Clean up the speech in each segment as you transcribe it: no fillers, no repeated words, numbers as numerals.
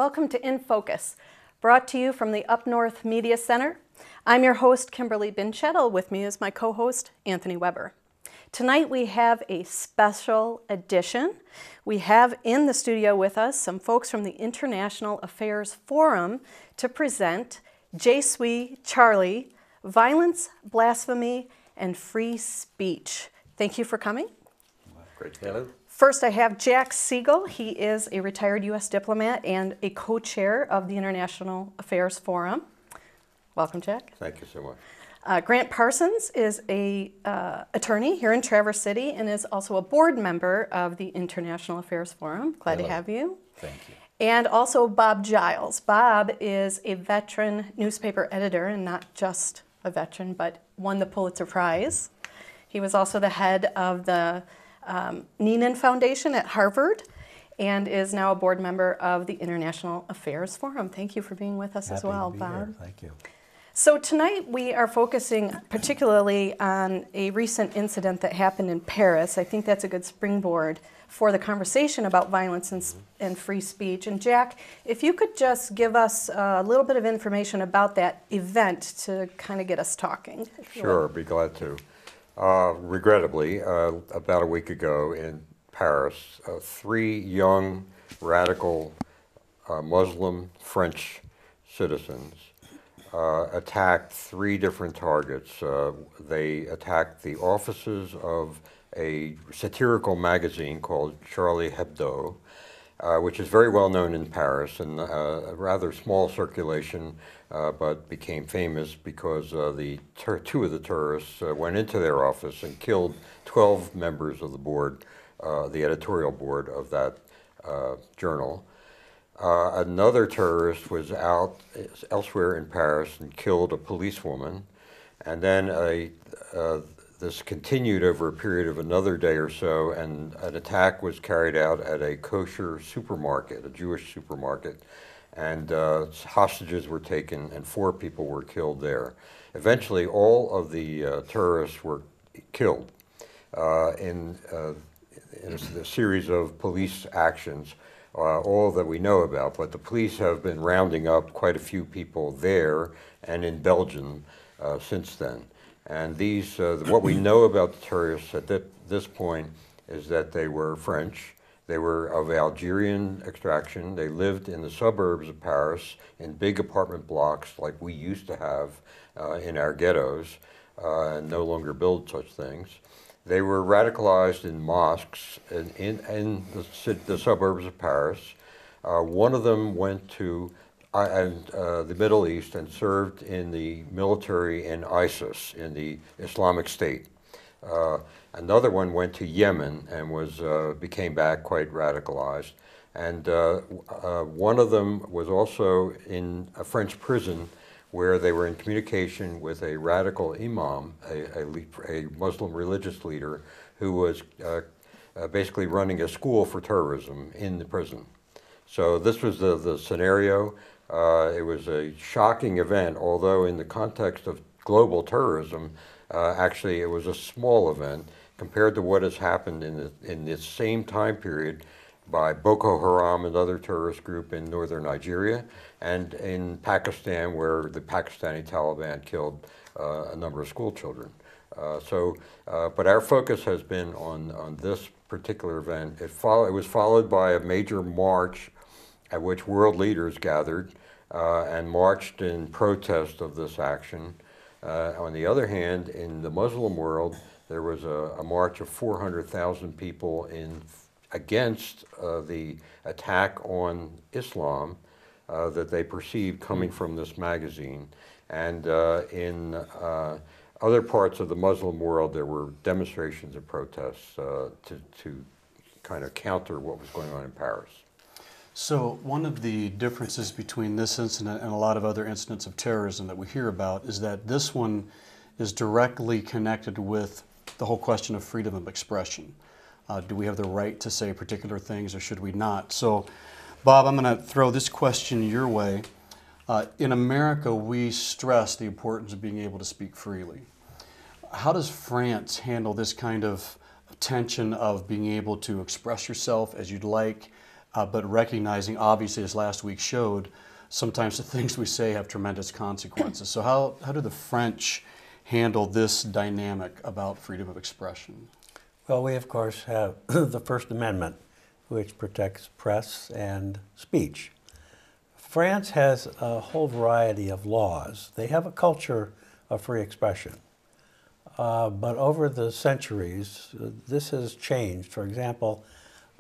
Welcome to In Focus, brought to you from the Up North Media Center. I'm your host, Kimberly Binchettle. With me is my co-host, Anthony Weber. Tonight we have a special edition. We have in the studio with us some folks from the International Affairs Forum to present Suis, Charlie, Violence, Blasphemy, and Free Speech. Thank you for coming. Great. Hello. First, I have Jack Siegel. He is a retired U.S. diplomat and a co-chair of the International Affairs Forum. Welcome, Jack. Thank you so much. Grant Parsons is a attorney here in Traverse City and is also a board member of the International Affairs Forum. Glad to have you. Thank you. And also Bob Giles. Bob is a veteran newspaper editor, and not just a veteran, but won the Pulitzer Prize. He was also the head of the Neenan Foundation at Harvard and is now a board member of the International Affairs Forum. Thank you for being with us as well, Bob. Here. Thank you. So tonight we are focusing particularly on a recent incident that happened in Paris. I think that's a good springboard for the conversation about violence and free speech. And Jack, if you could just give us a little bit of information about that event to kind of get us talking. Sure, I'd be glad to. Regrettably, about a week ago in Paris, 3 young radical Muslim French citizens attacked 3 different targets. They attacked the offices of a satirical magazine called Charlie Hebdo, which is very well known in Paris and a rather small circulation, but became famous because 2 of the terrorists went into their office and killed 12 members of the board, the editorial board of that journal. Another terrorist was out elsewhere in Paris and killed a policewoman, and then this continued over a period of another day or so, and an attack was carried out at a kosher supermarket, a Jewish supermarket, and hostages were taken and 4 people were killed there. Eventually, all of the terrorists were killed in a series of police actions, all that we know about, but the police have been rounding up quite a few people there and in Belgium since then. And these, what we know about the terrorists at this point is that they were French. They were of Algerian extraction. They lived in the suburbs of Paris in big apartment blocks like we used to have in our ghettos, and no longer build such things. They were radicalized in mosques in the suburbs of Paris. One of them went to the Middle East and served in the military in ISIS, in the Islamic State. Another one went to Yemen and became back quite radicalized. And one of them was also in a French prison where they were in communication with a radical imam, a Muslim religious leader, who was basically running a school for terrorism in the prison. So this was the scenario. It was a shocking event, although in the context of global terrorism, actually it was a small event compared to what has happened in this same time period by Boko Haram, another terrorist group in northern Nigeria, and in Pakistan, where the Pakistani Taliban killed a number of school children. But our focus has been on this particular event. It was followed by a major march at which world leaders gathered and marched in protest of this action. On the other hand, in the Muslim world, there was a march of 400,000 people against the attack on Islam that they perceived coming from this magazine. And in other parts of the Muslim world, there were demonstrations and protests to kind of counter what was going on in Paris. So one of the differences between this incident and a lot of other incidents of terrorism that we hear about is that this one is directly connected with the whole question of freedom of expression. Do we have the right to say particular things or should we not? So, Bob, I'm going to throw this question your way. In America, we stress the importance of being able to speak freely. How does France handle this kind of tension of being able to express yourself as you'd like, but recognizing, obviously, as last week showed, sometimes the things we say have tremendous consequences. So how do the French handle this dynamic about freedom of expression? Well, we of course have the First Amendment, which protects press and speech. France has a whole variety of laws. They have a culture of free expression. But over the centuries, this has changed. For example,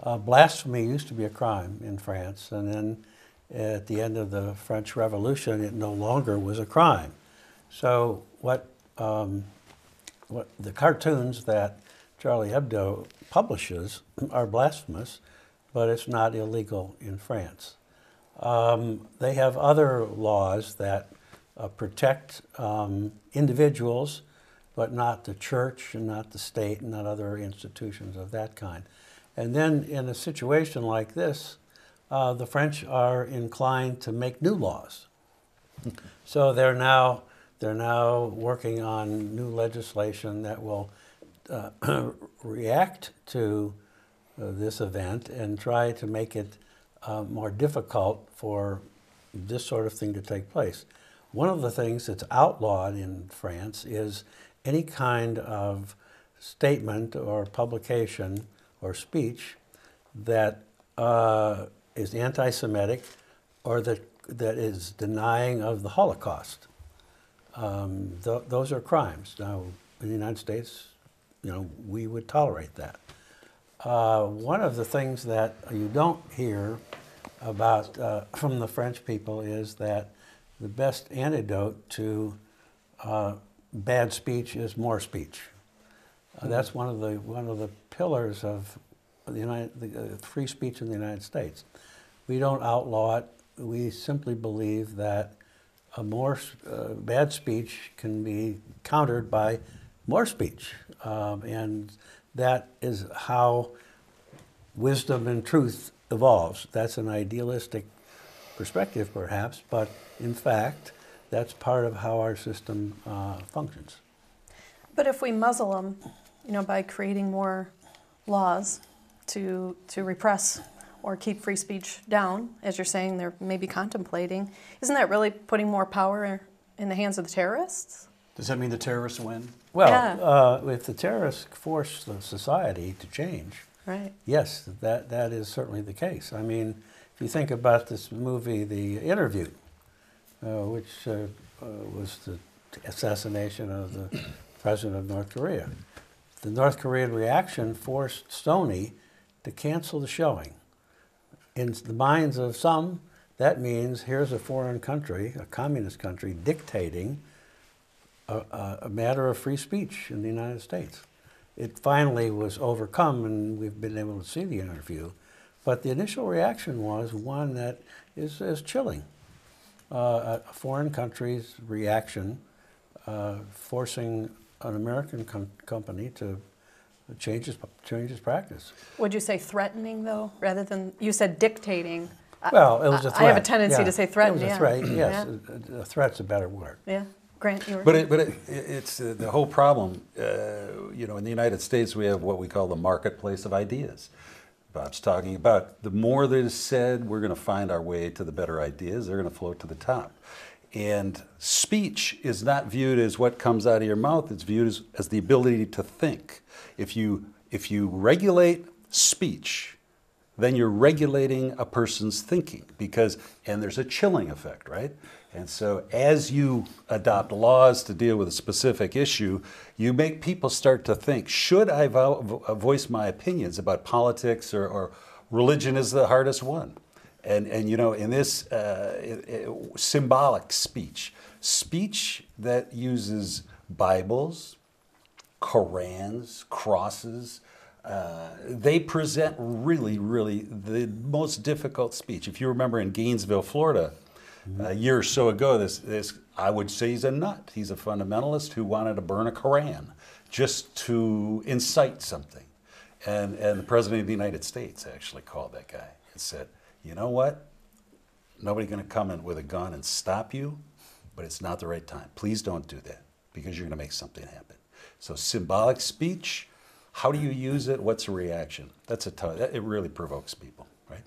blasphemy used to be a crime in France, and then at the end of the French Revolution, it no longer was a crime. So what the cartoons that Charlie Hebdo publishes are blasphemous, but it's not illegal in France. They have other laws that protect individuals, but not the church and not the state and not other institutions of that kind. And then in a situation like this, the French are inclined to make new laws. So they're now working on new legislation that will react to this event and try to make it more difficult for this sort of thing to take place. One of the things that's outlawed in France is any kind of statement or publication or speech that is anti-Semitic or that is denying of the Holocaust. Those are crimes. Now, in the United States, we would tolerate that. One of the things that you don't hear about from the French people is that the best antidote to bad speech is more speech. That's one of the pillars of the free speech in the United States. We don't outlaw it. We simply believe that bad speech can be countered by more speech, and that is how wisdom and truth evolves. That's an idealistic perspective, perhaps, but in fact, that's part of how our system functions. But if we muzzle them, by creating more laws to repress or keep free speech down, as you're saying they're maybe contemplating, isn't that really putting more power in the hands of the terrorists? Does that mean the terrorists win? Well, Yeah. If the terrorists force the society to change, Right. yes, that is certainly the case. I mean, if you think about this movie, The Interview, which was the assassination of the president of North Korea. The North Korean reaction forced Sony to cancel the showing. In the minds of some, that means here's a foreign country, a communist country, dictating a matter of free speech in the United States. It finally was overcome, and we've been able to see The Interview. But the initial reaction was one that is chilling. A foreign country's reaction forcing an American company to change its practice. Would you say threatening, though, rather than, you said dictating? Well, it was a threat. I have a tendency to say threaten. It was a threat, yes. A threat's a better word. Yeah. Grant, you were... But it's the whole problem, in the United States we have what we call the marketplace of ideas. Bob's talking about the more that is said, we're going to find our way to the better ideas. They're going to float to the top. And speech is not viewed as what comes out of your mouth. It's viewed as the ability to think. If you regulate speech, then you're regulating a person's thinking and there's a chilling effect, right? And so as you adopt laws to deal with a specific issue, you make people start to think, should I voice my opinions about politics or religion is the hardest one? And in this symbolic speech that uses Bibles, Korans, crosses, they present really, really the most difficult speech. If you remember in Gainesville, Florida, a year or so ago, this I would say he's a nut. He's a fundamentalist who wanted to burn a Koran just to incite something. And the President of the United States actually called that guy and said, you know what? Nobody's going to come in with a gun and stop you, but it's not the right time. Please don't do that because you're going to make something happen. So symbolic speech, how do you use it? What's the reaction? It really provokes people, right?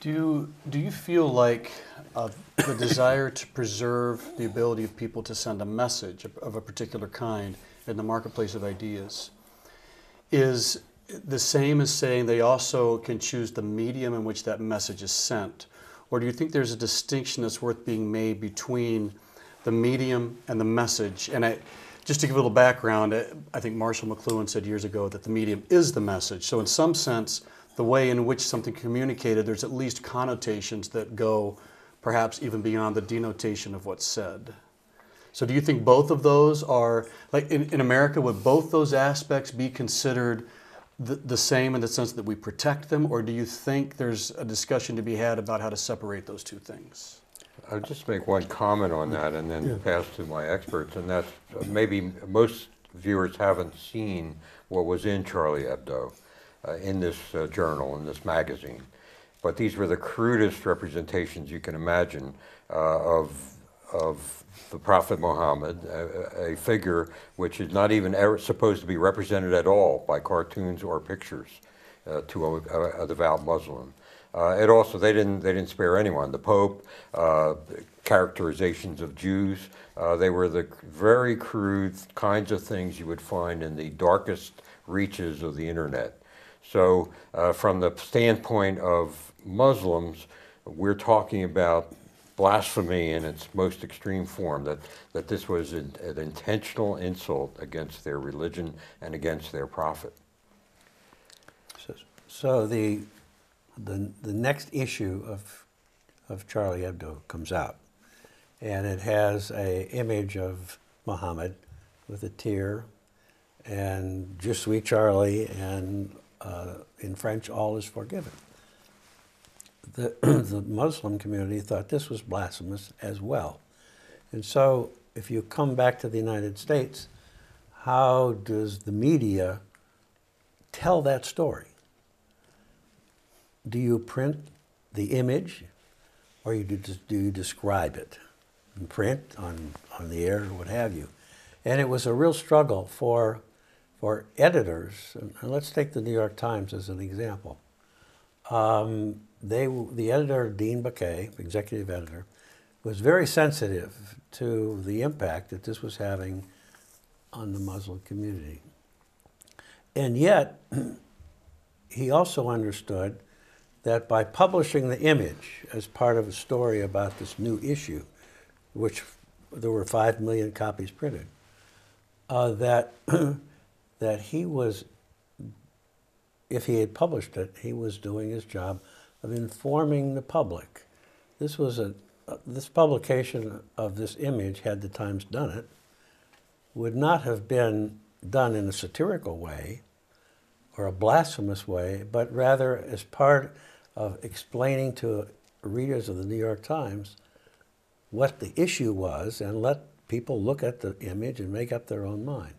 Do you feel like the desire to preserve the ability of people to send a message of a particular kind in the marketplace of ideas is the same as saying they also can choose the medium in which that message is sent? Or do you think there's a distinction that's worth being made between the medium and the message? And just to give a little background, I think Marshall McLuhan said years ago that the medium is the message. So in some sense, the way in which something communicated, there's at least connotations that go perhaps even beyond the denotation of what's said. So do you think both of those are, like in America, would both those aspects be considered the same in the sense that we protect them, or do you think there's a discussion to be had about how to separate those two things? I'll just make one comment on that and then pass to my experts, and that's maybe most viewers haven't seen what was in Charlie Hebdo, in this journal, in this magazine. But these were the crudest representations you can imagine of the Prophet Muhammad, a figure which is not even ever supposed to be represented at all by cartoons or pictures to a devout Muslim. It also, they didn't spare anyone. The Pope, characterizations of Jews, they were the very crude kinds of things you would find in the darkest reaches of the internet. So from the standpoint of Muslims, we're talking about blasphemy in its most extreme form, that this was an intentional insult against their religion and against their prophet. So the next issue of Charlie Hebdo comes out, and it has an image of Muhammad with a tear, and Je suis Charlie, and in French, all is forgiven. The Muslim community thought this was blasphemous as well. And so if you come back to the United States, how does the media tell that story? Do you print the image, or do you describe it in print, on the air, or what have you? And it was a real struggle for editors, and let's take the New York Times as an example. The editor, Dean Baquet, executive editor, was very sensitive to the impact that this was having on the Muslim community. And yet, he also understood that by publishing the image as part of a story about this new issue, which there were 5 million copies printed, that he was, if he had published it, he was doing his job of informing the public. This was this publication of this image, had the Times done it, would not have been done in a satirical way or a blasphemous way, but rather as part of explaining to readers of the New York Times what the issue was, and let people look at the image and make up their own mind.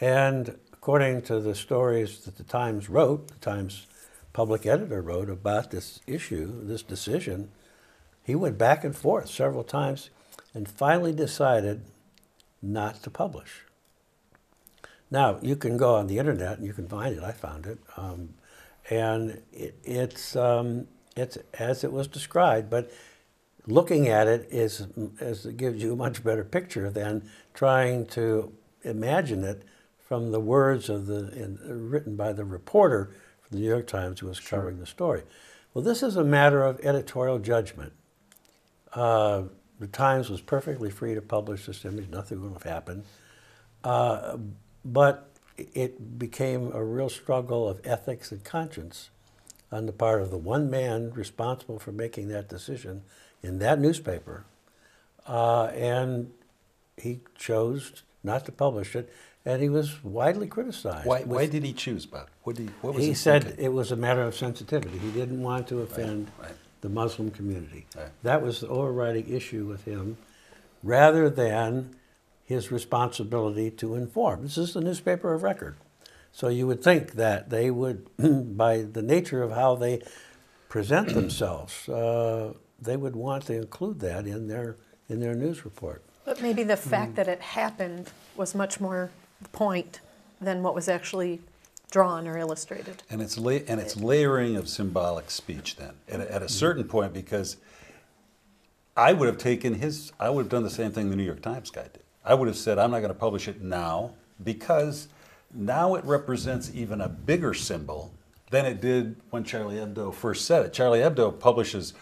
And according to the stories that the Times wrote, the Times public editor wrote about this issue, this decision, he went back and forth several times and finally decided not to publish. Now, you can go on the internet and you can find it. I found it. And it's as it was described, but looking at it it gives you a much better picture than trying to imagine it from the words of written by the reporter for the New York Times who was covering the story. Well, this is a matter of editorial judgment. The Times was perfectly free to publish this image. Nothing would have happened. But it became a real struggle of ethics and conscience on the part of the one man responsible for making that decision in that newspaper. And he chose not to publish it, and he was widely criticized. Why did he choose, Bob? What was he said thinking? it was a matter of sensitivity. He didn't want to offend the Muslim community. Right. That was the overriding issue with him, rather than his responsibility to inform. This is the newspaper of record. So you would think that they would, by the nature of how they present themselves, they would want to include that in their news report. But maybe the fact that it happened was much more the point than what was actually drawn or illustrated. And it's layering of symbolic speech then at a certain point, because I would have done the same thing the New York Times guy did. I would have said, I'm not going to publish it now because now it represents even a bigger symbol than it did when Charlie Hebdo first said it. Charlie Hebdo publishes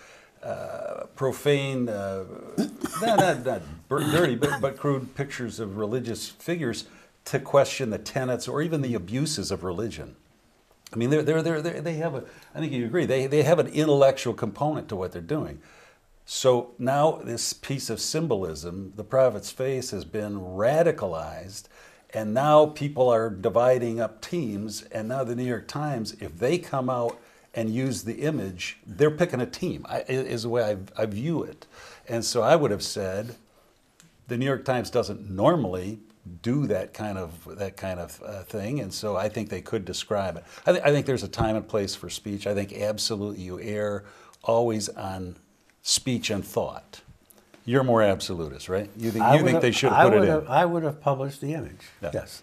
profane, not dirty, but crude pictures of religious figures to question the tenets or even the abuses of religion. I mean, they have I think you agree, they have an intellectual component to what they're doing. So now this piece of symbolism, the prophet's face, has been radicalized, and now people are dividing up teams, and now the New York Times, if they come out and use the image, they're picking a team, is the way I view it. And so I would have said, the New York Times doesn't normally do that kind of thing, and so I think they could describe it. I think there's a time and place for speech. I think absolutely you err always on speech and thought. You're more absolutist, right? You think they should have put it in? I would have published the image, Yeah. yes.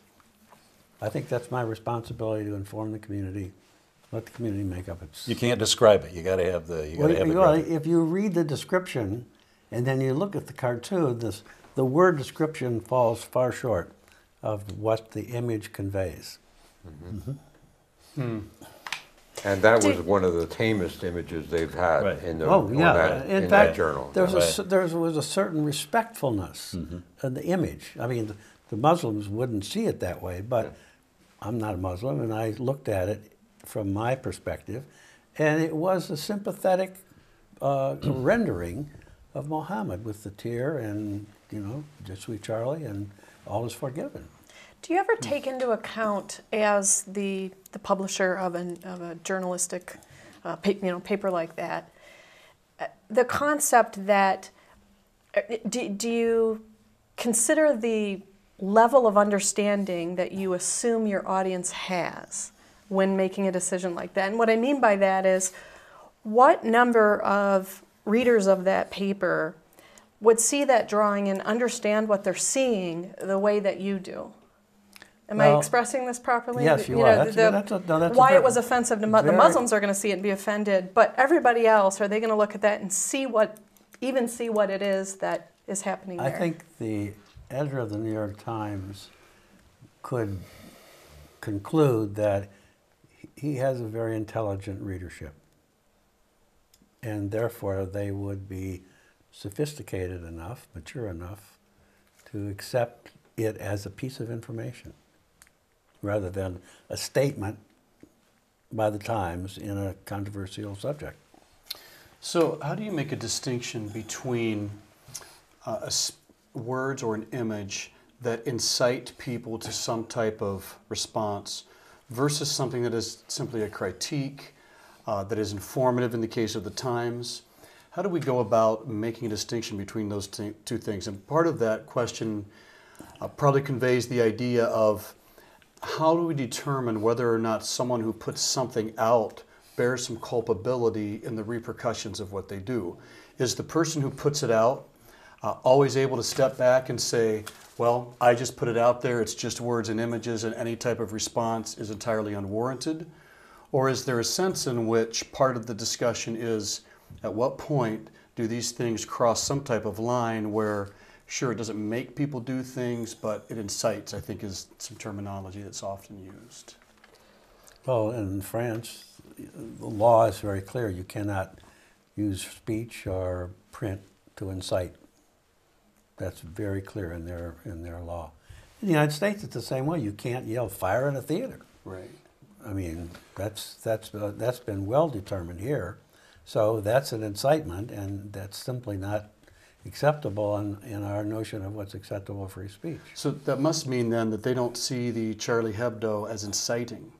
I think that's my responsibility to inform the community, let the community make up its... You can't describe it. You got to have the. If you read the description and then you look at the cartoon, the word description falls far short of what the image conveys. Mm-hmm. Hmm. And that was one of the tamest images they've had Right. in In fact, that journal. There was a certain respectfulness in the image. I mean, the Muslims wouldn't see it that way, but I'm not a Muslim, and I looked at it from my perspective, and it was a sympathetic rendering of Muhammad with the tear and, Suis Charlie, and all is forgiven. Do you ever take into account, as the publisher of a journalistic paper like that, the concept that, do you consider the level of understanding that you assume your audience has when making a decision like that? And what I mean by that is, what number of readers of that paper would see that drawing and understand what they're seeing the way that you do? Am I expressing this properly? Yes, you are. Why it was offensive to the Muslims are going to see it and be offended, but everybody else, are they going to look at that and see what it is that is happening there? I think the editor of the New York Times could conclude that he has a very intelligent readership, and therefore they would be sophisticated enough, mature enough, to accept it as a piece of information, rather than a statement by the Times in a controversial subject. So how do you make a distinction between words or an image that incite people to some type of response versus something that is simply a critique, that is informative in the case of the Times? How do we go about making a distinction between those two things? And part of that question probably conveys the idea of, how do we determine whether or not someone who puts something out bears some culpability in the repercussions of what they do? Is the person who puts it out always able to step back and say, well, I just put it out there, it's just words and images, and any type of response is entirely unwarranted? Or is there a sense in which part of the discussion is, at what point do these things cross some type of line where, sure, it doesn't make people do things, but it incites, I think, is some terminology that's often used. Well, in France, the law is very clear. You cannot use speech or print to incite. That's very clear in their law. In the United States, it's the same way. You can't yell fire in a theater. Right. I mean, that's been well determined here. So that's an incitement, and that's simply not acceptable in our notion of what's acceptable free speech. So that must mean then that they don't see the Charlie Hebdo as inciting.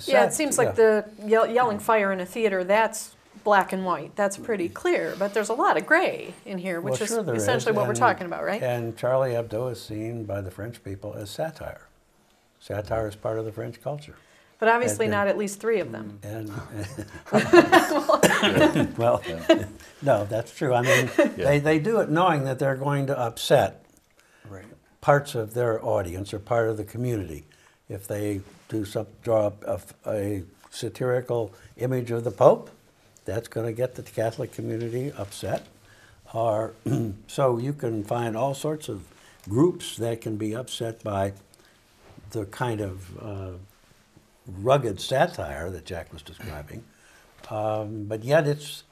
Yeah, it seems like the yelling fire in a theater, that's black and white. That's pretty clear, but there's a lot of gray in here, which is essentially what we're talking about, right? And Charlie Hebdo is seen by the French people as satire. Satire is part of the French culture. But obviously not at least three of them. And well, no, that's true. I mean, they do it knowing that they're going to upset parts of their audience or part of the community. If they draw up a satirical image of the Pope, that's going to get the Catholic community upset. Or so you can find all sorts of groups that can be upset by the kind of rugged satire that Jack was describing. But yet it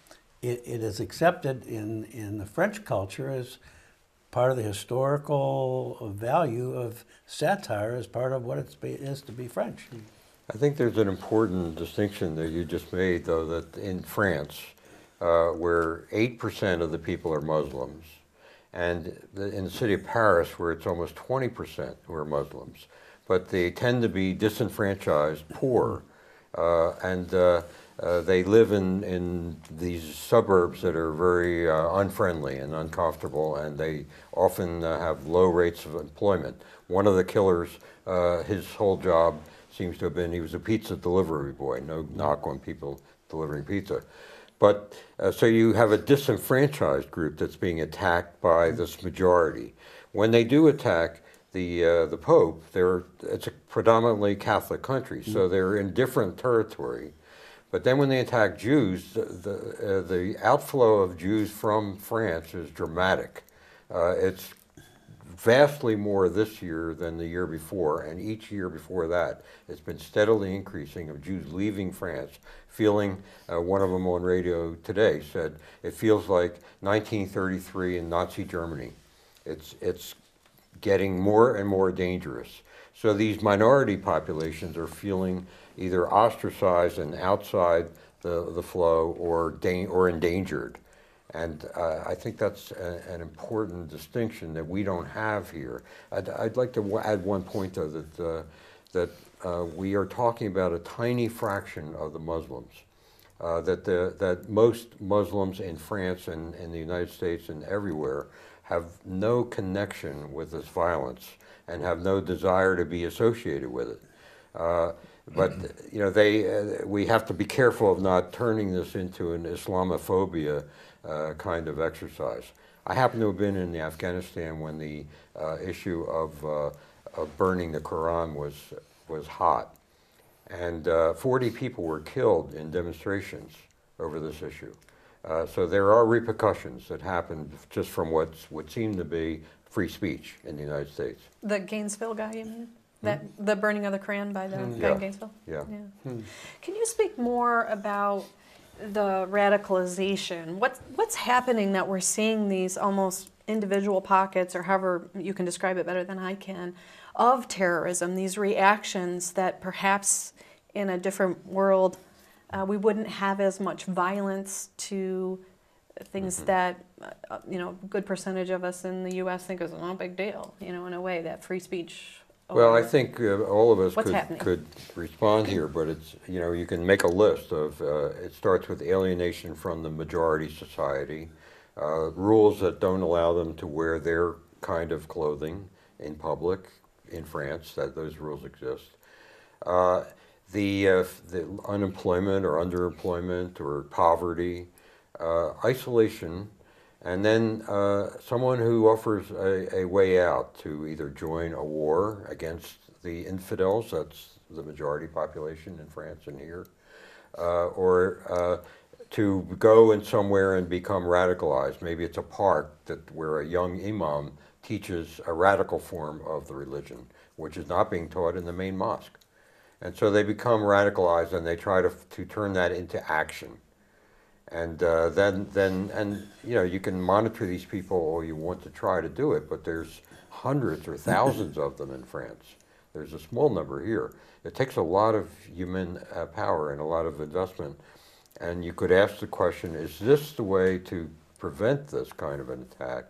is accepted in the French culture as part of the historical value of satire, as part of what it is to be French. I think there's an important distinction that you just made, though, that in France, where 8% of the people are Muslims, and in the city of Paris, where it's almost 20% who are Muslims, but they tend to be disenfranchised, poor, and they live in these suburbs that are very unfriendly and uncomfortable, and they often have low rates of employment. One of the killers, his whole job seems to have been he was a pizza delivery boy, no knock on people delivering pizza. But so you have a disenfranchised group that's being attacked by this majority. When they do attack the Pope, it's a predominantly Catholic country, so they're in different territory. But then when they attack Jews, the outflow of Jews from France is dramatic. It's vastly more this year than the year before, and each year before that, it's been steadily increasing of Jews leaving France, feeling, one of them on radio today said, it feels like 1933 in Nazi Germany. It's getting more and more dangerous. So these minority populations are feeling either ostracized and outside the flow or endangered. And I think that's an important distinction that we don't have here. I'd like to add one point, though, that we are talking about a tiny fraction of the Muslims. That most Muslims in France and in the United States and everywhere have no connection with this violence and have no desire to be associated with it. But you know, we have to be careful of not turning this into an Islamophobia kind of exercise. I happen to have been in Afghanistan when the issue of burning the Quran was hot, and 40 people were killed in demonstrations over this issue. So there are repercussions that happen just from what seemed to be free speech in the United States. The Gainesville guy, you mean? The burning of the Quran by the guy in Gainesville? Yeah. Can you speak more about the radicalization? What's happening that we're seeing these almost individual pockets, or however you can describe it better than I can, of terrorism, these reactions that perhaps in a different world we wouldn't have as much violence to things that, you know, a good percentage of us in the U.S. think is no big deal, you know, in a way, that free speech. Well, I think all of us happening? could respond here, but it's, you know, you can make a list of, it starts with alienation from the majority society, rules that don't allow them to wear their kind of clothing in public in France, that those rules exist. The unemployment or underemployment or poverty, isolation, and then someone who offers a way out to either join a war against the infidels, that's the majority population in France and here, or to go in somewhere and become radicalized. Maybe it's a park where a young imam teaches a radical form of the religion, which is not being taught in the main mosque. And so they become radicalized and they try to turn that into action. And then you know, you can monitor these people or you want to try to do it, but there's hundreds or thousands of them in France. There's a small number here. It takes a lot of human power and a lot of investment. And you could ask the question, is this the way to prevent this kind of an attack?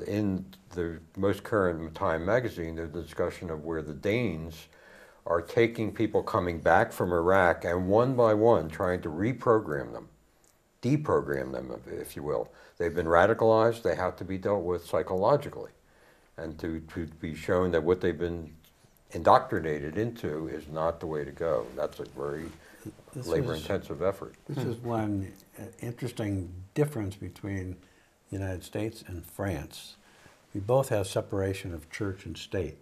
In the most current Time magazine, there's a discussion of where the Danes are taking people coming back from Iraq and one by one trying to reprogram them, deprogram them, if you will. They've been radicalized, they have to be dealt with psychologically, and to be shown that what they've been indoctrinated into is not the way to go. That's a very labor-intensive effort. This is one interesting difference between the United States and France. We both have separation of church and state.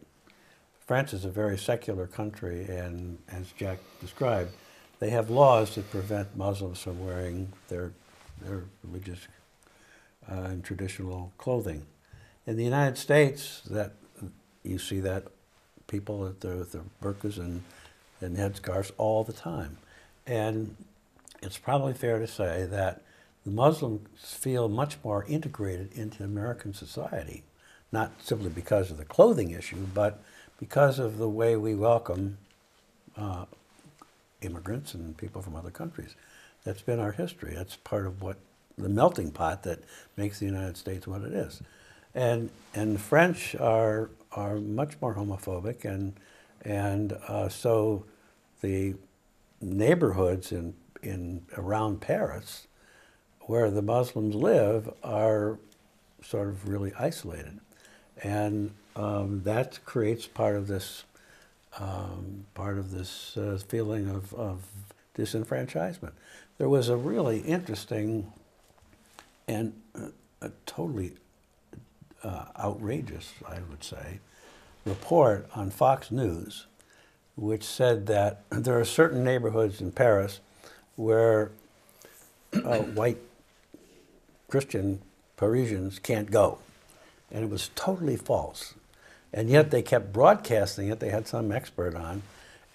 France is a very secular country, and as Jack described, they have laws that prevent Muslims from wearing their religious and traditional clothing. In the United States, that you see that people with their burqas and headscarves all the time. And it's probably fair to say that the Muslims feel much more integrated into American society, not simply because of the clothing issue, but because of the way we welcome immigrants and people from other countries. That's been our history. That's part of what the melting pot that makes the United States what it is. And the French are much more homophobic, and so the neighborhoods in around Paris where the Muslims live are sort of really isolated, and that creates part of this feeling of disenfranchisement. There was a really interesting and a totally outrageous, I would say, report on Fox News, which said that there are certain neighborhoods in Paris where white Christian Parisians can't go. And it was totally false. And yet they kept broadcasting it. They had some expert on.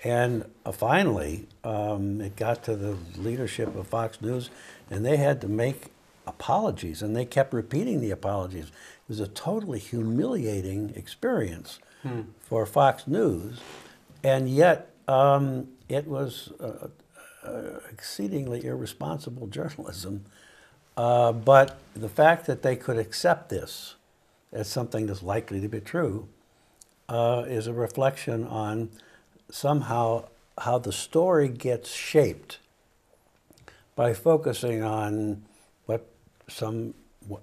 And finally, it got to the leadership of Fox News, and they had to make apologies, and they kept repeating the apologies. It was a totally humiliating experience for Fox News, and yet it was exceedingly irresponsible journalism. But the fact that they could accept this as something that's likely to be true is a reflection on somehow how the story gets shaped by focusing on what some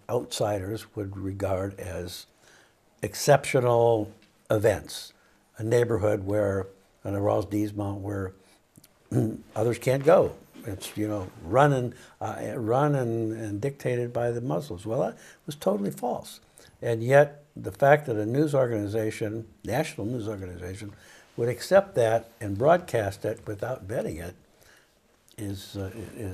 outsiders would regard as exceptional events. A neighborhood where, on the Rosdisement, where others can't go. It's, run and dictated by the Muslims. Well, that was totally false. And yet, the fact that a news organization, national news organization, would accept that and broadcast it without vetting it is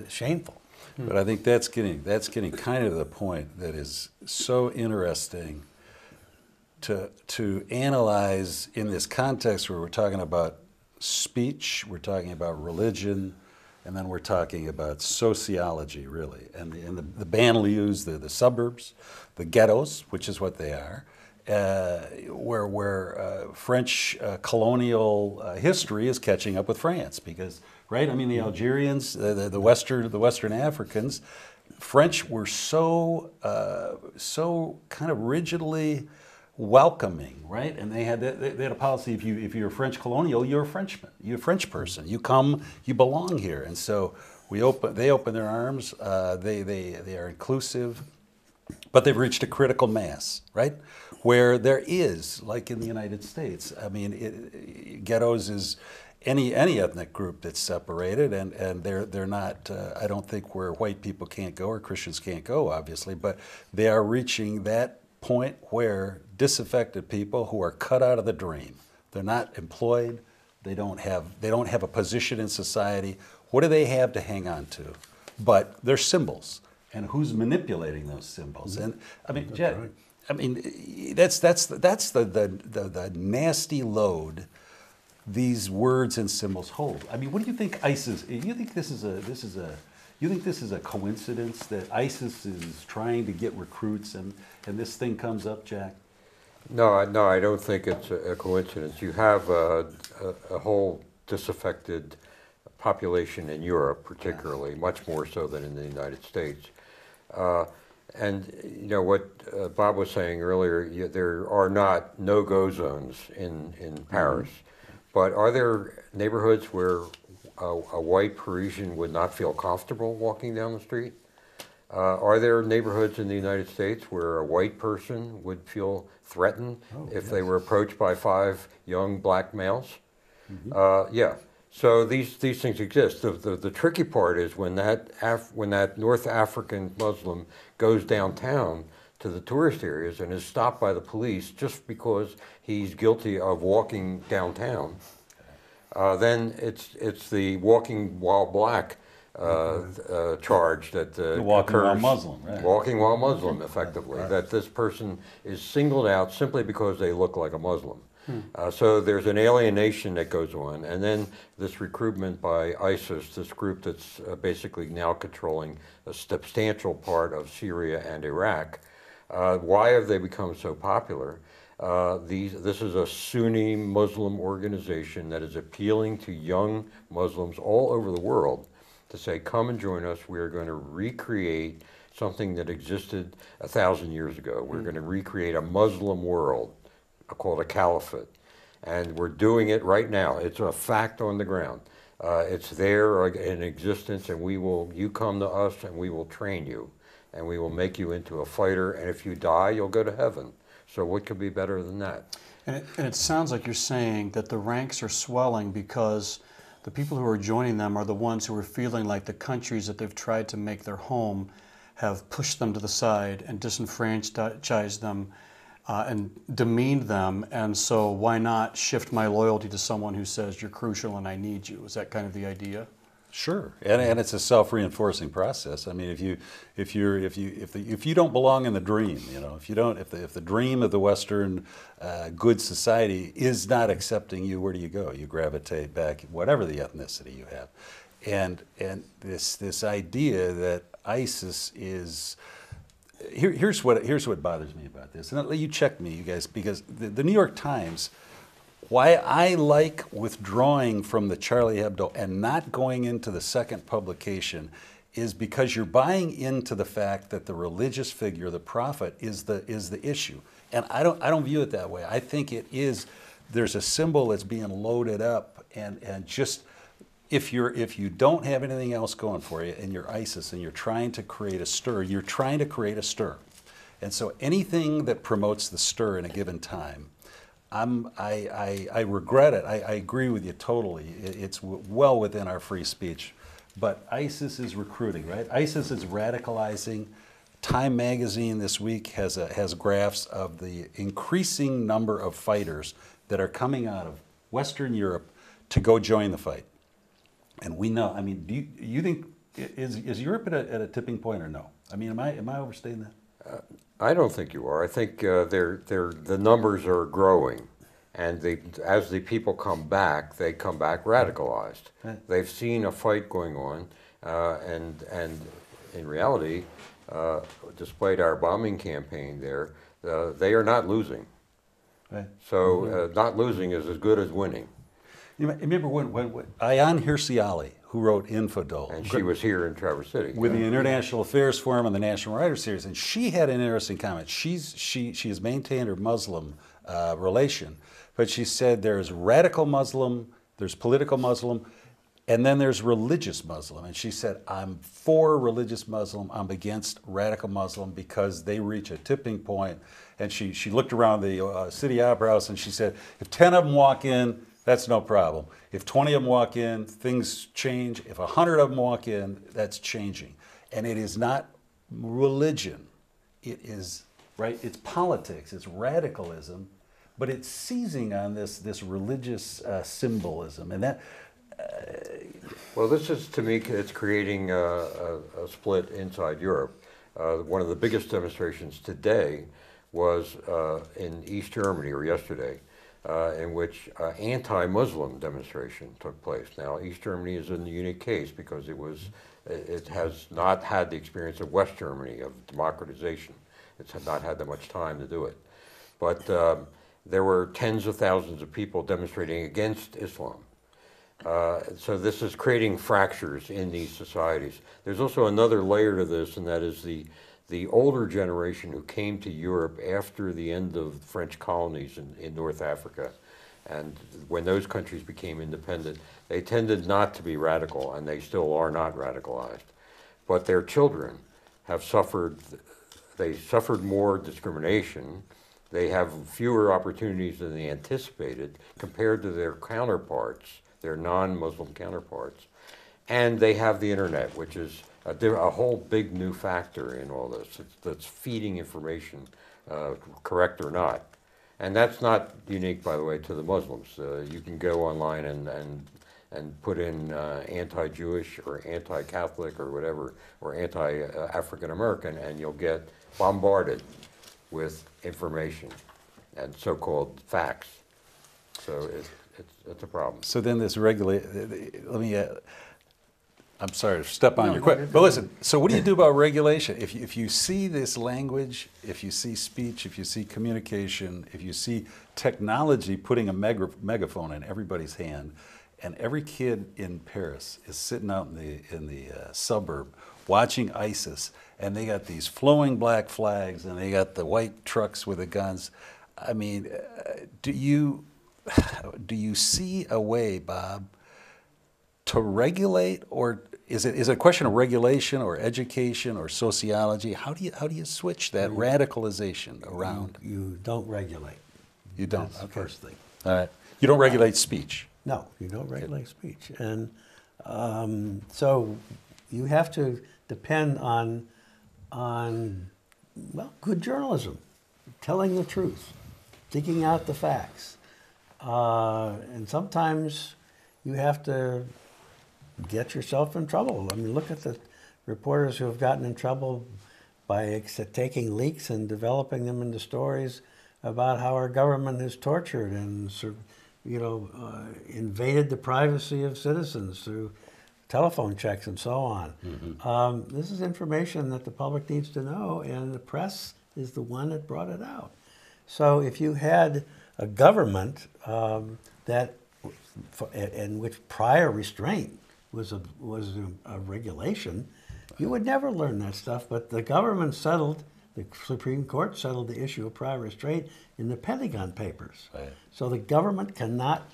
shameful. But I think that's getting kind of the point that is so interesting to analyze in this context where we're talking about speech, we're talking about religion, and then we're talking about sociology, really. And the banlieues, the suburbs, the ghettos, which is what they are, where French colonial history is catching up with France, because, right? I mean, the Algerians, the Western Africans, French were so kind of rigidly welcoming, right? And they had a policy: if you're a French colonial, you're a Frenchman, you're a French person. You come, you belong here. And so they open their arms. They are inclusive, but they've reached a critical mass, right? Where there is, like in the United States, I mean, ghettos is any ethnic group that's separated, and they're not. I don't think where white people can't go or Christians can't go, obviously, but they are reaching that point where disaffected people who are cut out of the dream. They're not employed. They don't have a position in society. What do they have to hang on to? But they're symbols, and who's manipulating those symbols? And I mean, Jet, right. I mean, that's the nasty load these words and symbols hold. I mean, what do you think ISIS? You think this is a coincidence that ISIS is trying to get recruits and this thing comes up, Jack? No, I don't think it's a coincidence. You have a whole disaffected population in Europe, particularly, much more so than in the United States. And what Bob was saying earlier, there are not no-go zones in Paris, but are there neighborhoods where a white Parisian would not feel comfortable walking down the street? Are there neighborhoods in the United States where a white person would feel threatened if they were approached by 5 young black males? Yeah. So these things exist. The tricky part is when that North African Muslim goes downtown to the tourist areas and is stopped by the police just because he's guilty of walking downtown, then it's the walking while black charge that walking while occurs. Muslim, right. Walking while Muslim, effectively. Right. That this person is singled out simply because they look like a Muslim. So there's an alienation that goes on, and then this recruitment by ISIS, this group that's basically now controlling a substantial part of Syria and Iraq. Why have they become so popular? This is a Sunni Muslim organization that is appealing to young Muslims all over the world to say, come and join us. We are going to recreate something that existed 1,000 years ago. We're going to recreate a Muslim world called a caliphate. And we're doing it right now. It's a fact on the ground. It's there in existence, and you come to us and we will train you. And we will make you into a fighter, and if you die, you'll go to heaven. So what could be better than that? And it sounds like you're saying that the ranks are swelling because the people who are joining them are the ones who are feeling like the countries that they've tried to make their home have pushed them to the side and disenfranchised them and demeaned them. And so why not shift my loyalty to someone who says you're crucial and I need you? Is that kind of the idea? Sure, and it's a self-reinforcing process. I mean, if you don't belong in the dream, if the dream of the Western good society is not accepting you, where do you go? You gravitate back, whatever the ethnicity you have, and this idea that ISIS is. Here's what bothers me about this, and I'll let you check me, you guys, because the New York Times. Why I like withdrawing from the Charlie Hebdo and not going into the second publication is because you're buying into the fact that the religious figure, the prophet, is the issue. And I don't view it that way. I think it is, there's a symbol that's being loaded up, and just if you don't have anything else going for you and you're ISIS and you're trying to create a stir, you're trying to create a stir. And so anything that promotes the stir in a given time, I regret it. I agree with you totally. It's well within our free speech. But ISIS is recruiting, right? ISIS is radicalizing. Time magazine this week has graphs of the increasing number of fighters that are coming out of Western Europe to go join the fight. And we know, I mean, do you think, is Europe at a tipping point or no? I mean, am I overstating that? I don't think you are. I think the numbers are growing, and as the people come back, they come back radicalized. Right. They've seen a fight going on, and in reality, despite our bombing campaign there, they are not losing. Right. So not losing is as good as winning. You remember when Ayaan Hirsi Ali, who wrote Infidel, And she was here in Traverse City. with the International Affairs Forum and the National Writers Series, and she had an interesting comment. She has maintained her Muslim relation, but she said there's radical Muslim, there's political Muslim, and then there's religious Muslim. And she said, I'm for religious Muslim, I'm against radical Muslim because they reach a tipping point. And she looked around the City Opera House and she said, if 10 of them walk in, that's no problem. If 20 of them walk in, things change. If 100 of them walk in, that's changing. And it is not religion. It is, right, it's politics, it's radicalism, but it's seizing on this religious symbolism. And that... Well, this is, to me, it's creating a split inside Europe. One of the biggest demonstrations today was in East Germany, or yesterday, in which anti-Muslim demonstration took place. Now, East Germany is a unique case because it has not had the experience of West Germany of democratization. It's not had that much time to do it. But there were tens of thousands of people demonstrating against Islam. So this is creating fractures in these societies. There's also another layer to this, and that is the older generation who came to Europe after the end of French colonies in North Africa. And when those countries became independent, they tended not to be radical, and they still are not radicalized. But their children have suffered, they suffered more discrimination. They have fewer opportunities than they anticipated compared to their counterparts, their non-Muslim counterparts. And they have the internet, which is a whole big new factor in all this that's feeding information, correct or not. And that's not unique, by the way, to the Muslims. You can go online and put in anti-Jewish or anti-Catholic or whatever, or anti-African American, and you'll get bombarded with information and so-called facts. So it's a problem. So then this let me, I'm sorry to step on your question, but listen, so what do you do about regulation? If you see this language, if you see speech, if you see communication, if you see technology putting a megaphone in everybody's hand, and every kid in Paris is sitting out in the suburb watching ISIS, and they got these flowing black flags, and they got the white trucks with the guns. I mean, do you see a way, Bob, to regulate, or is it a question of regulation or education or sociology? How do you switch that radicalization around? You don't regulate. You don't. That's the first thing. All right. You don't regulate speech. No, you don't regulate speech, and so you have to depend on well, good journalism, telling the truth, digging out the facts, and sometimes you have to get yourself in trouble. I mean, look at the reporters who have gotten in trouble by taking leaks and developing them into stories about how our government has tortured and invaded the privacy of citizens through telephone checks and so on. Mm-hmm. This is information that the public needs to know, and the press is the one that brought it out. So if you had a government in which prior restraint was a regulation, you would never learn that stuff. But the government settled, the Supreme Court settled the issue of prior restraint in the Pentagon Papers. Right. So the government cannot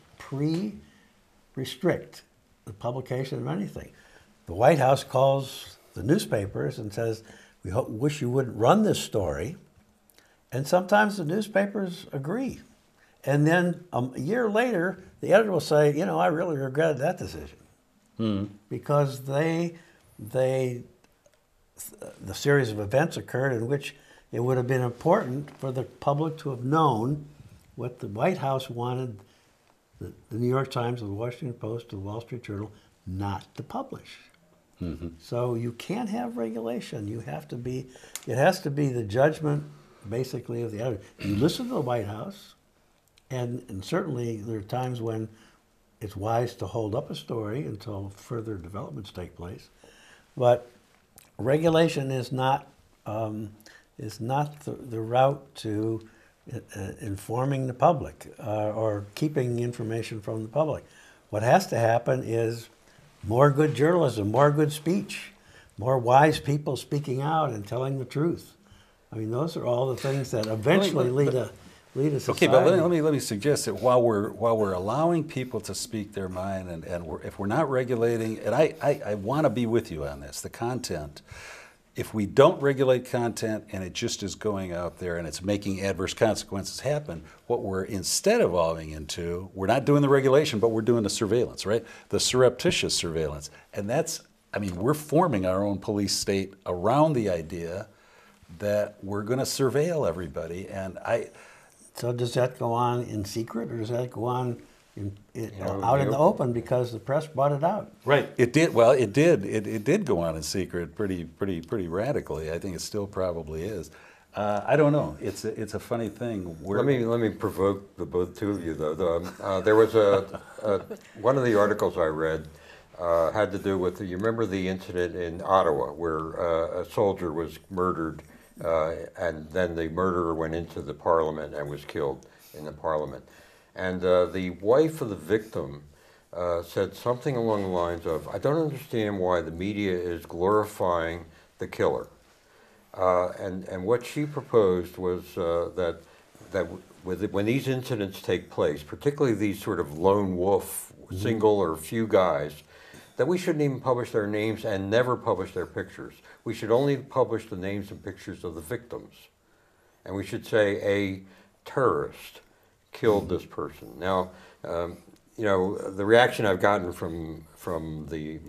restrict the publication of anything. The White House calls the newspapers and says, we wish you wouldn't run this story. And sometimes the newspapers agree. And then a year later, the editor will say, I really regretted that decision. Because the series of events occurred in which it would have been important for the public to have known what the White House wanted the New York Times, the Washington Post, the Wall Street Journal not to publish. Mm-hmm. So you can't have regulation. It has to be the judgment, basically, of the editor. You listen to the White House, and certainly there are times when it's wise to hold up a story until further developments take place. But regulation is not the route to informing the public or keeping information from the public. What has to happen is more good journalism, more good speech, more wise people speaking out and telling the truth. I mean, those are all the things that eventually lead a society. Okay, but let me suggest that while we're allowing people to speak their mind, and if we're not regulating, and I want to be with you on this, the content. If we don't regulate content and it just is going out there and it's making adverse consequences happen, what we're instead evolving into, we're not doing the regulation, but we're doing the surveillance, right? The surreptitious surveillance. And we're forming our own police state around the idea that we're going to surveil everybody. So does that go on in secret, or does that go on out in the open because the press brought it out? Right. It did. Well, it did. It did go on in secret pretty radically. I think it still probably is. I don't know. It's a funny thing. Let me provoke the both two of you though. There was one of the articles I read had to do with you remember the incident in Ottawa where a soldier was murdered. And then the murderer went into the parliament and was killed in the parliament. And the wife of the victim said something along the lines of, I don't understand why the media is glorifying the killer. And what she proposed was that when these incidents take place, particularly these sort of lone wolf, single or few guys, that we shouldn't even publish their names and never publish their pictures. We should only publish the names and pictures of the victims. And we should say a terrorist killed this person. Now, the reaction I've gotten from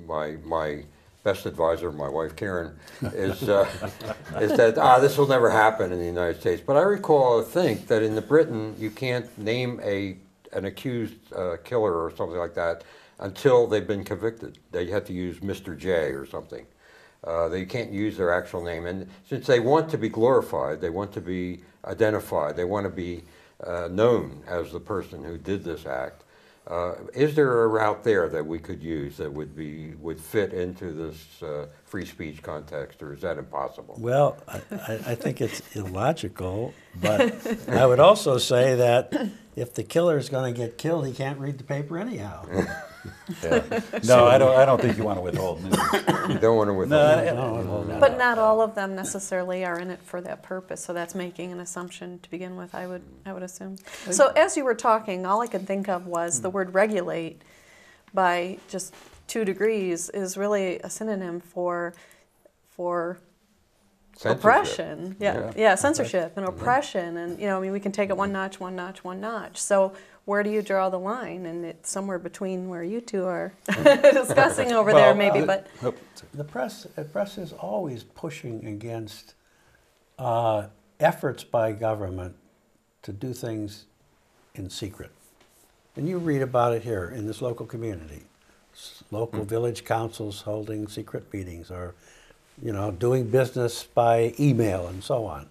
my best advisor, my wife Karen, is that this will never happen in the United States. But I recall, I think, that in Britain you can't name an accused killer or something like that until they've been convicted. They have to use Mr. J or something. They can't use their actual name. And since they want to be glorified, they want to be identified, they want to be known as the person who did this act. Is there a route there that we could use that would fit into this free speech context, or is that impossible? Well, I think it's illogical, but I would also say that if the killer is going to get killed, he can't read the paper anyhow. Yeah. No, I don't think you want to withhold news. You don't want to withhold. No. But not all of them necessarily are in it for that purpose, so that's making an assumption to begin with, I would assume. So as you were talking, all I could think of was the word regulate by just 2 degrees is really a synonym for Censorship. oppression. Yeah, censorship and oppression, and I mean, we can take it one notch, one notch, one notch. So where do you draw the line? And it's somewhere between where you two are discussing over there, maybe. But the press is always pushing against efforts by government to do things in secret, and you read about it here in this local community. Local village councils holding secret meetings, or doing business by email and so on.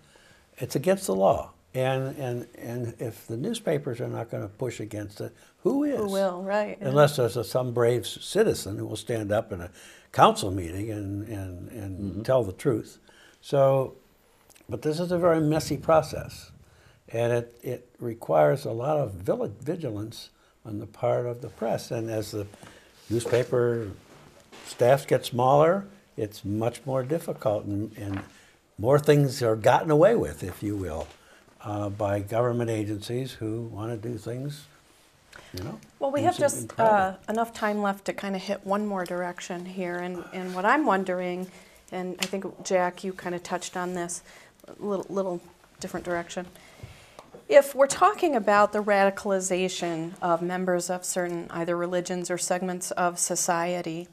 It's against the law. And if the newspapers are not going to push against it, who is? who will, right? Yeah. Unless there's some brave citizen who will stand up in a council meeting and tell the truth. So, but this is a very messy process. And it requires a lot of vigilance on the part of the press. And as the newspaper staffs get smaller, it's much more difficult, and more things are gotten away with, if you will, by government agencies who want to do things, Well, we have just enough time left to kind of hit one more direction here, and what I'm wondering, and I think, Jack, you kind of touched on this, little different direction. If we're talking about the radicalization of members of certain either religions or segments of society,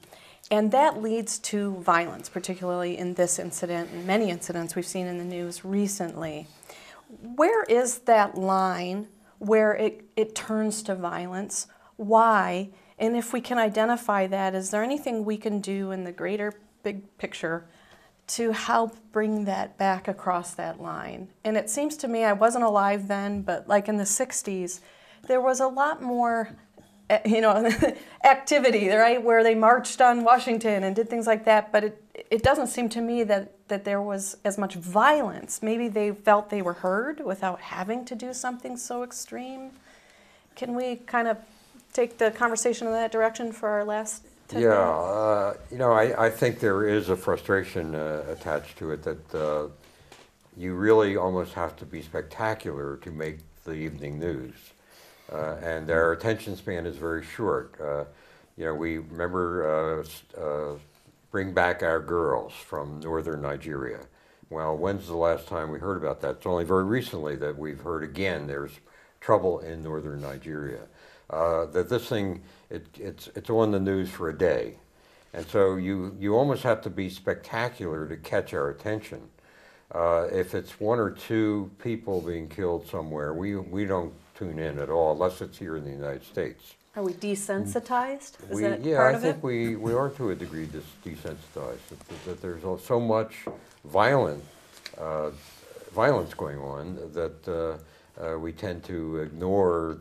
and that leads to violence, particularly in this incident and many incidents we've seen in the news recently. Where is that line where it turns to violence? Why? And if we can identify that, is there anything we can do in the greater big picture to help bring that back across that line? And it seems to me, I wasn't alive then, but like in the 60s, there was a lot more activity, right, where they marched on Washington and did things like that, but it doesn't seem to me that there was as much violence. Maybe they felt they were heard without having to do something so extreme. Can we kind of take the conversation in that direction for our last 10 minutes? I think there is a frustration attached to it that you really almost have to be spectacular to make the evening news. And our attention span is very short. We remember Bring Back Our Girls from northern Nigeria. Well, when's the last time we heard about that? It's only very recently that we've heard again there's trouble in northern Nigeria. That this thing, it's on the news for a day. And so you almost have to be spectacular to catch our attention. If it's 1 or 2 people being killed somewhere, we don't tune in at all, unless it's here in the United States. Are we desensitized? Is that Yeah, part I of think it? we are to a degree desensitized, that there's so much violence going on that we tend to ignore,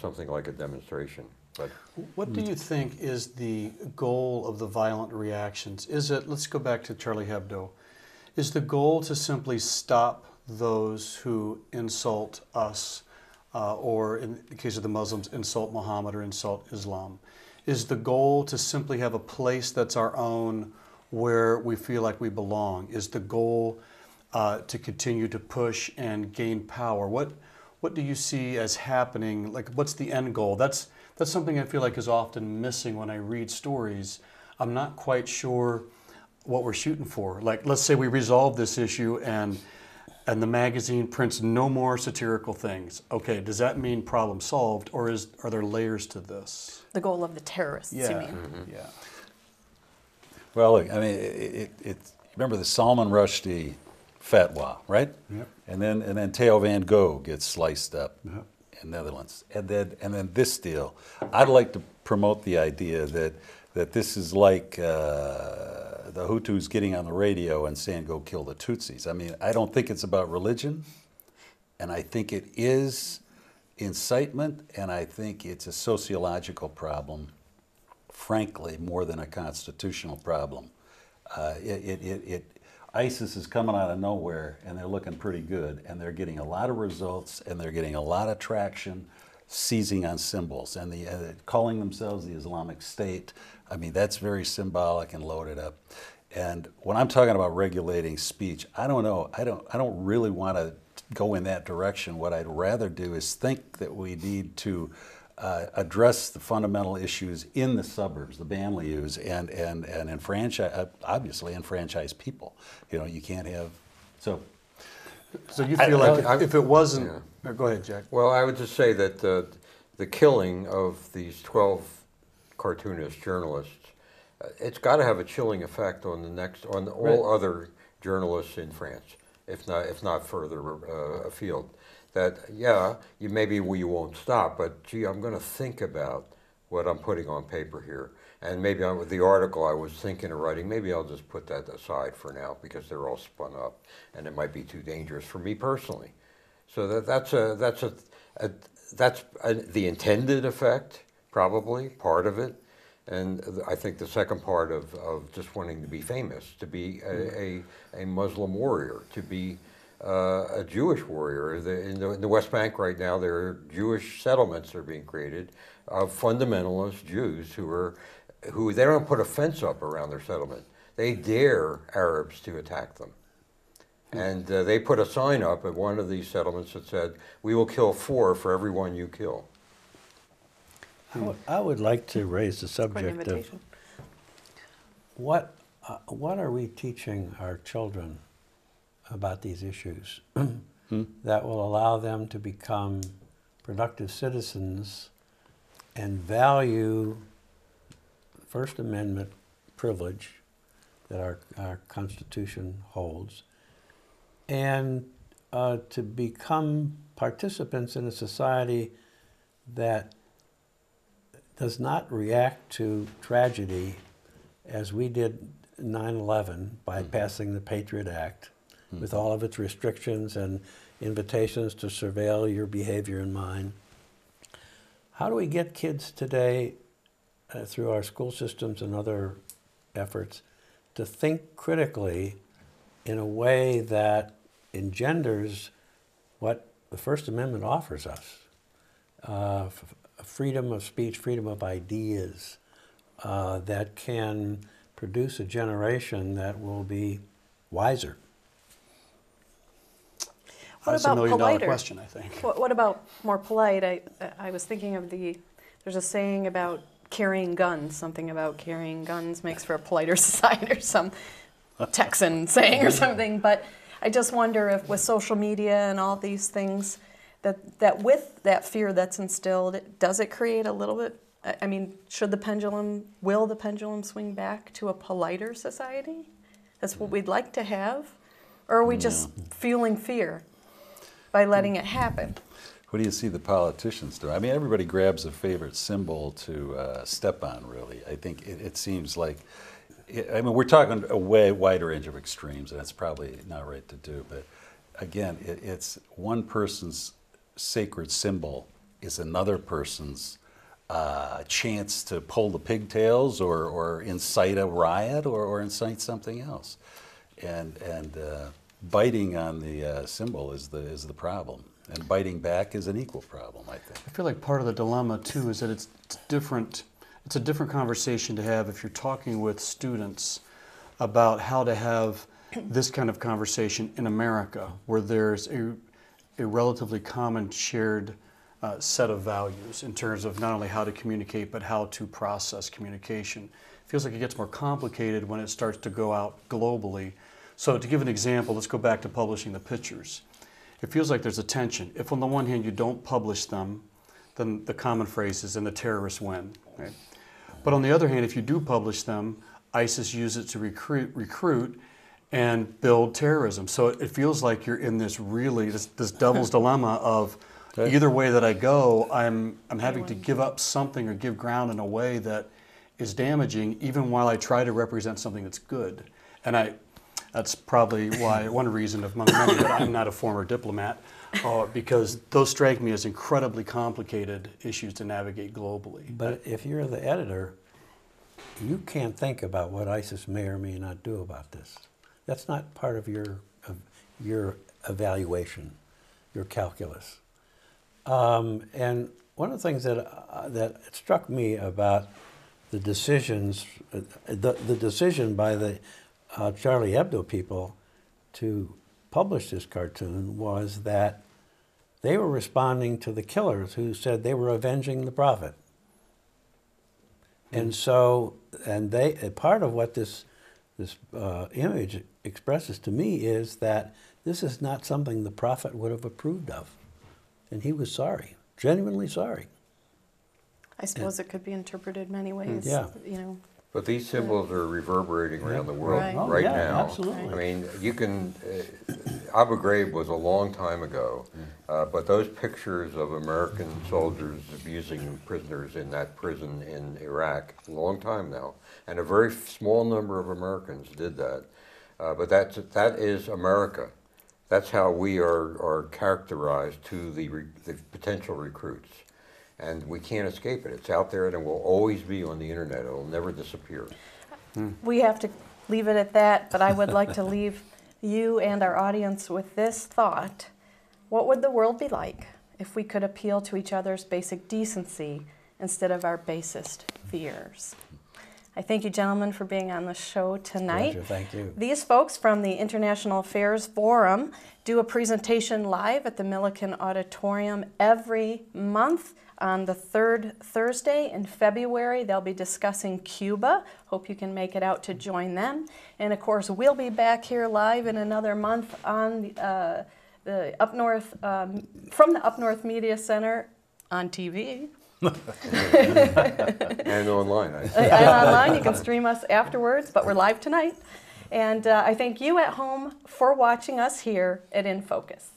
something like a demonstration. But what do you think is the goal of the violent reactions? Is it, let's go back to Charlie Hebdo, is the goal to simply stop those who insult us, or in the case of the Muslims, insult Muhammad or insult Islam? Is the goal to simply have a place that's our own where we feel like we belong? Is the goal to continue to push and gain power? What do you see as happening? Like, what's the end goal? That's something I feel like is often missing when I read stories. I'm not quite sure what we're shooting for. Like, let's say we resolve this issue and the magazine prints no more satirical things. Okay, does that mean problem solved, or are there layers to this? The goal of the terrorists, you mean? Yeah. Well, look, I mean, remember the Salman Rushdie fatwa, right? Yep. And then Theo van Gogh gets sliced up Yep. in Netherlands, and then this deal. I'd like to promote the idea that this is like the Hutus getting on the radio and saying, "Go kill the Tutsis." I mean, I don't think it's about religion, and I think it is incitement, and I think it's a sociological problem, frankly, more than a constitutional problem. ISIS is coming out of nowhere, and they're looking pretty good, and they're getting a lot of results, and they're getting a lot of traction, seizing on symbols, and calling themselves the Islamic State. I mean, that's very symbolic and loaded up. And when I'm talking about regulating speech, I don't know. I don't really want to go in that direction. What I'd rather do is think that we need to address the fundamental issues in the suburbs, the banlieues, and enfranchise, obviously enfranchise people. You know, you can't have so. So you feel like if it wasn't, go ahead, Jack. Well, I would just say that the killing of these 12 cartoonists, journalists, it's got to have a chilling effect on all other journalists in France, if not further afield. That maybe we won't stop, but gee, I'm going to think about what I'm putting on paper here, and maybe with the article I was thinking of writing, maybe I'll just put that aside for now because they're all spun up, and it might be too dangerous for me personally. So that's the intended effect, probably part of it. And I think the second part of just wanting to be famous, to be a Muslim warrior, to be a Jewish warrior. In the West Bank right now, there are Jewish settlements that are being created of fundamentalist Jews who they don't put a fence up around their settlement. They dare Arabs to attack them. And they put a sign up at one of these settlements that said, "We will kill 4 for every one you kill." I would like to raise the Quite an subject of invitation. what are we teaching our children about these issues that will allow them to become productive citizens and value First Amendment privilege that our Constitution holds, and to become participants in a society that does not react to tragedy as we did 9/11 by passing the Patriot Act with all of its restrictions and invitations to surveil your behavior and mine. How do we get kids today, through our school systems and other efforts, to think critically in a way that engenders what the First Amendment offers us? Freedom of speech, freedom of ideas, that can produce a generation that will be wiser. That's a million-dollar question, I think. What about more polite? I was thinking of there's a saying about carrying guns, something about carrying guns makes for a politer society, or some Texan saying or something. But I just wonder if with social media and all these things, that with that fear that's instilled, does it create a little bit, I mean, will the pendulum swing back to a politer society? That's what we'd like to have? Or are we just fueling fear by letting it happen? What do you see the politicians do? I mean, everybody grabs a favorite symbol to step on, really. I think it seems like, I mean, we're talking a way wider range of extremes, and that's probably not right to do. But again, it's one person's sacred symbol is another person's chance to pull the pigtails or incite a riot or incite something else. And biting on the symbol is the problem. And biting back is an equal problem, I think. I feel like part of the dilemma, too, is that it's different. It's a different conversation to have if you're talking with students about how to have this kind of conversation in America, where there's a relatively common shared set of values in terms of not only how to communicate, but how to process communication. It feels like it gets more complicated when it starts to go out globally. So to give an example, let's go back to publishing the pictures. It feels like there's a tension. If on the one hand you don't publish them, then the common phrase is, and the terrorists win. Right? But on the other hand, if you do publish them, ISIS used it to recruit and build terrorism. So it feels like you're in this really this devil's dilemma of either way that I go, I'm having to give up something or give ground in a way that is damaging, even while I try to represent something that's good. And that's probably why one reason among many that I'm not a former diplomat, because those strike me as incredibly complicated issues to navigate globally. But if you're the editor, you can't think about what ISIS may or may not do about this. That's not part of your evaluation, your calculus. And one of the things that struck me about the decisions, the decision by the Charlie Hebdo people to publish this cartoon was that they were responding to the killers who said they were avenging the prophet. And so, part of what this image expresses to me is that this is not something the prophet would have approved of. And he was sorry, genuinely sorry. I suppose it could be interpreted many ways. Yeah. You know. But these symbols are reverberating around the world Right. right yeah, now. absolutely. I mean, you can. Abu Ghraib was a long time ago, but those pictures of American soldiers abusing prisoners in that prison in Iraq, a long time now, and a very small number of Americans did that. But that is America. That's how we are characterized to the potential recruits. And we can't escape it. It's out there and it will always be on the internet. It will never disappear. We have to leave it at that, but I would like to leave you and our audience with this thought. What would the world be like if we could appeal to each other's basic decency instead of our basest fears? I thank you, gentlemen, for being on the show tonight. Pleasure, thank you. These folks from the International Affairs Forum do a presentation live at the Milliken Auditorium every month. On the third Thursday in February, they'll be discussing Cuba. Hope you can make it out to join them. And of course, we'll be back here live in another month on the Up North, from the Up North Media Center on TV. And online. And online, you can stream us afterwards, but we're live tonight. And I thank you at home for watching us here at In Focus.